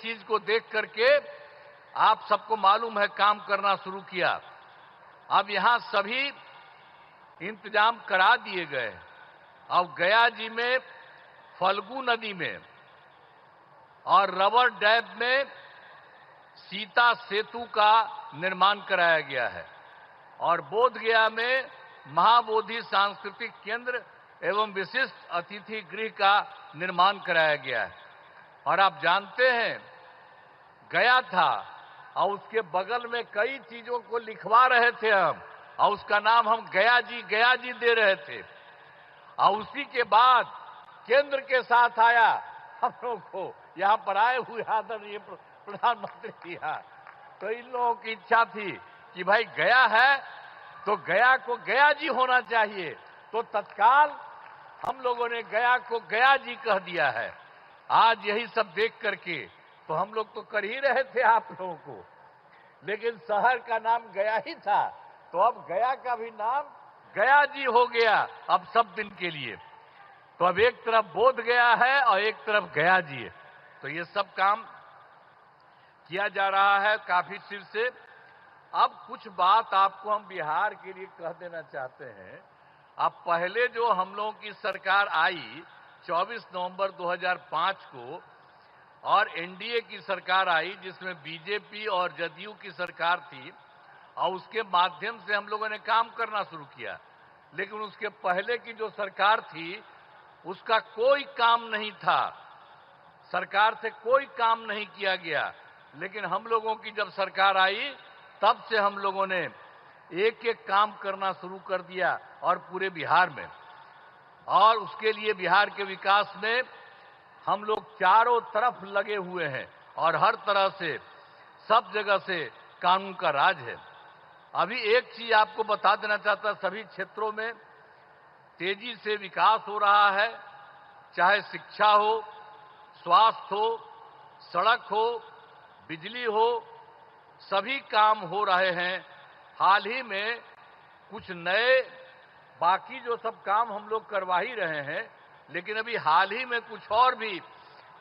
चीज को देख करके आप सबको मालूम है काम करना शुरू किया। अब यहां सभी इंतजाम करा दिए गए। अब गया जी में फल्गु नदी में और रबर डैम में सीता सेतु का निर्माण कराया गया है और बोधगया में महाबोधि सांस्कृतिक केंद्र एवं विशिष्ट अतिथि गृह का निर्माण कराया गया है। और आप जानते हैं गया था और उसके बगल में कई चीजों को लिखवा रहे थे हम और उसका नाम हम गया जी दे रहे थे। और उसी के बाद केंद्र के साथ आया हम लोग को यहाँ पर आए हुए आदरणीय प्रधानमंत्री जी। तो इन लोगों की इच्छा थी कि भाई गया है तो गया को गया जी होना चाहिए, तो तत्काल हम लोगों ने गया को गया जी कह दिया है। आज यही सब देख करके तो हम लोग तो कर ही रहे थे आप लोगों को, लेकिन शहर का नाम गया ही था, तो अब गया का भी नाम गया जी हो गया अब सब दिन के लिए। तो अब एक तरफ बोध गया है और एक तरफ गया जी है। तो ये सब काम किया जा रहा है काफी सिर से। अब कुछ बात आपको हम बिहार के लिए कह देना चाहते हैं। अब पहले जो हम लोगों की सरकार आई 24 नवंबर 2005 को और एनडीए की सरकार आई जिसमें बीजेपी और जदयू की सरकार थी और उसके माध्यम से हम लोगों ने काम करना शुरू किया। लेकिन उसके पहले की जो सरकार थी उसका कोई काम नहीं था, सरकार से कोई काम नहीं किया गया। लेकिन हम लोगों की जब सरकार आई तब से हम लोगों ने एक एक काम करना शुरू कर दिया और पूरे बिहार में। और उसके लिए बिहार के विकास में हम लोग चारों तरफ लगे हुए हैं और हर तरह से सब जगह से कानून का राज है। अभी एक चीज आपको बता देना चाहता, सभी क्षेत्रों में तेजी से विकास हो रहा है, चाहे शिक्षा हो, स्वास्थ्य हो, सड़क हो, बिजली हो, सभी काम हो रहे हैं। हाल ही में कुछ नए बाकी जो सब काम हम लोग करवा ही रहे हैं, लेकिन अभी हाल ही में कुछ और भी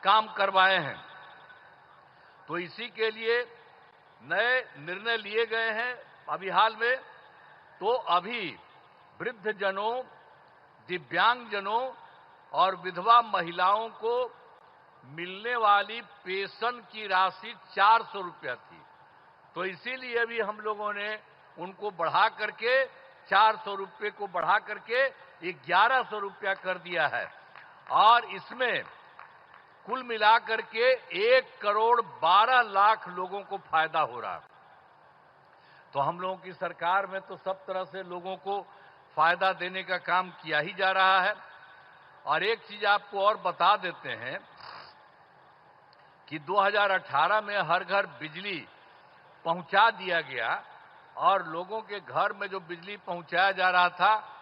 काम करवाए हैं। तो इसी के लिए नए निर्णय लिए गए हैं अभी हाल में। तो अभी वृद्धजनों, दिव्यांगजनों और विधवा महिलाओं को मिलने वाली पेंशन की राशि 400 रुपया थी, तो इसीलिए अभी हम लोगों ने उनको बढ़ा करके 400 रुपये को बढ़ा करके 1100 रुपया कर दिया है। और इसमें कुल मिलाकर के 1,12,00,000 लोगों को फायदा हो रहा है। तो हम लोगों की सरकार में तो सब तरह से लोगों को फायदा देने का काम किया ही जा रहा है। और एक चीज आपको और बता देते हैं कि 2018 में हर घर बिजली पहुंचा दिया गया और लोगों के घर में जो बिजली पहुंचाया जा रहा था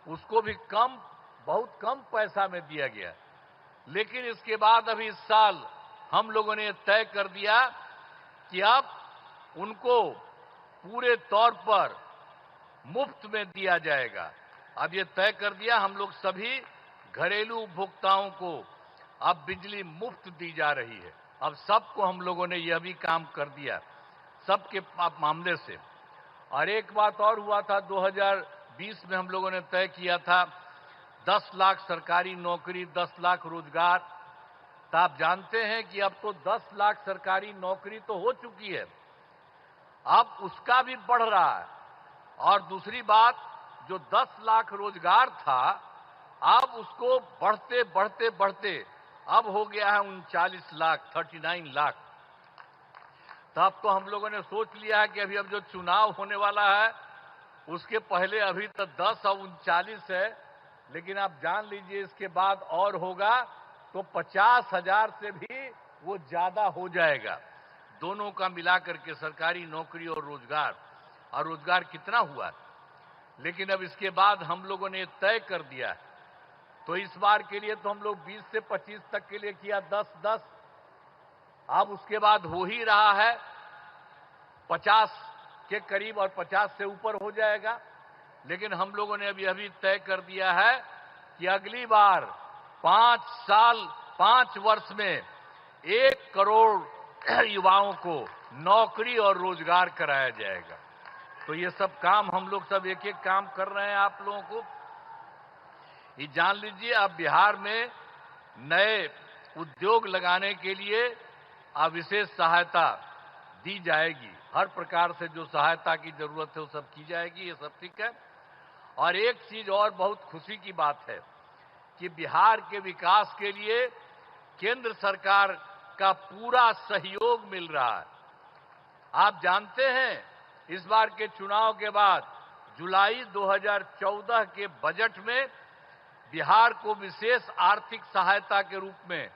उसको भी बहुत कम पैसा में दिया गया। लेकिन इसके बाद अभी इस साल हम लोगों ने तय कर दिया कि अब उनको पूरे तौर पर मुफ्त में दिया जाएगा। अब ये तय कर दिया, हम लोग सभी घरेलू उपभोक्ताओं को अब बिजली मुफ्त दी जा रही है। अब सबको हम लोगों ने यह भी काम कर दिया सबके मामले से। और एक बात और हुआ था, 2020 में हम लोगों ने तय किया था 10 लाख सरकारी नौकरी, 10 लाख रोजगार। तो आप जानते हैं कि अब तो 10 लाख सरकारी नौकरी तो हो चुकी है, अब उसका भी बढ़ रहा है। और दूसरी बात, जो 10 लाख रोजगार था अब उसको बढ़ते बढ़ते बढ़ते अब हो गया है 39 लाख, 39 लाख। तब तो हम लोगों ने सोच लिया है कि अभी अब जो चुनाव होने वाला है उसके पहले अभी तो 10 और 39 है, लेकिन आप जान लीजिए इसके बाद और होगा तो 50,000 से भी वो ज्यादा हो जाएगा, दोनों का मिलाकर के, सरकारी नौकरी और रोजगार। और रोजगार कितना हुआ, लेकिन अब इसके बाद हम लोगों ने तय कर दिया है। तो इस बार के लिए तो हम लोग 20 से 25 तक के लिए किया 10-10, अब उसके बाद हो ही रहा है 50 के करीब और 50 से ऊपर हो जाएगा। लेकिन हम लोगों ने अभी तय कर दिया है कि अगली बार 5 वर्ष में 1 करोड़ युवाओं को नौकरी और रोजगार कराया जाएगा। तो ये सब काम हम लोग सब एक एक काम कर रहे हैं। आप लोगों को ये जान लीजिए, अब बिहार में नए उद्योग लगाने के लिए अब विशेष सहायता दी जाएगी। हर प्रकार से जो सहायता की जरूरत है वो सब की जाएगी। ये सब ठीक है। और एक चीज और बहुत खुशी की बात है कि बिहार के विकास के लिए केंद्र सरकार का पूरा सहयोग मिल रहा है। आप जानते हैं, इस बार के चुनाव के बाद जुलाई 2014 के बजट में बिहार को विशेष आर्थिक सहायता के रूप में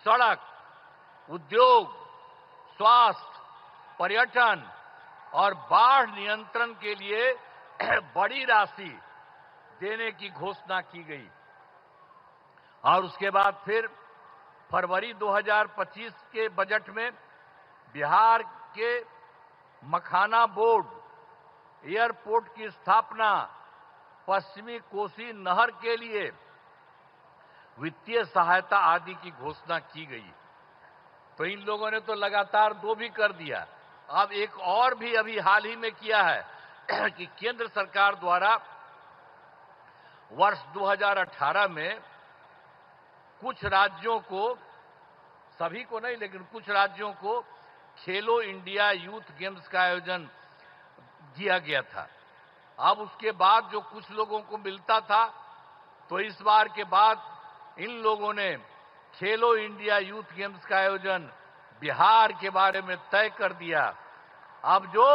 सड़क, उद्योग, स्वास्थ्य, पर्यटन और बाढ़ नियंत्रण के लिए बड़ी राशि देने की घोषणा की गई। और उसके बाद फिर फरवरी 2025 के बजट में बिहार के मखाना बोर्ड, एयरपोर्ट की स्थापना, पश्चिमी कोसी नहर के लिए वित्तीय सहायता आदि की घोषणा की गई। तो इन लोगों ने तो लगातार दो भी कर दिया। अब एक और भी अभी हाल ही में किया है कि केंद्र सरकार द्वारा वर्ष 2018 में कुछ राज्यों को, सभी को नहीं लेकिन कुछ राज्यों को खेलो इंडिया यूथ गेम्स का आयोजन किया गया था। अब उसके बाद जो कुछ लोगों को मिलता था, तो इस बार के बाद इन लोगों ने खेलो इंडिया यूथ गेम्स का आयोजन बिहार के बारे में तय कर दिया। अब जो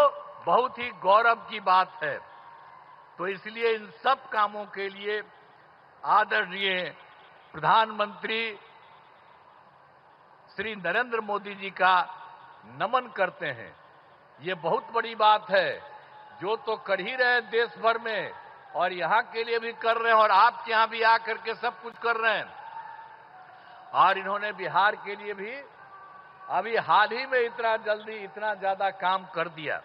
बहुत ही गौरव की बात है। तो इसलिए इन सब कामों के लिए आदरणीय प्रधानमंत्री श्री नरेंद्र मोदी जी का नमन करते हैं। ये बहुत बड़ी बात है, जो तो कर ही रहे हैं देश भर में, और यहां के लिए भी कर रहे हैं, और आपके यहां भी आकर के सब कुछ कर रहे हैं। और इन्होंने बिहार के लिए भी अभी हाल ही में इतना जल्दी, इतना ज्यादा काम कर दिया।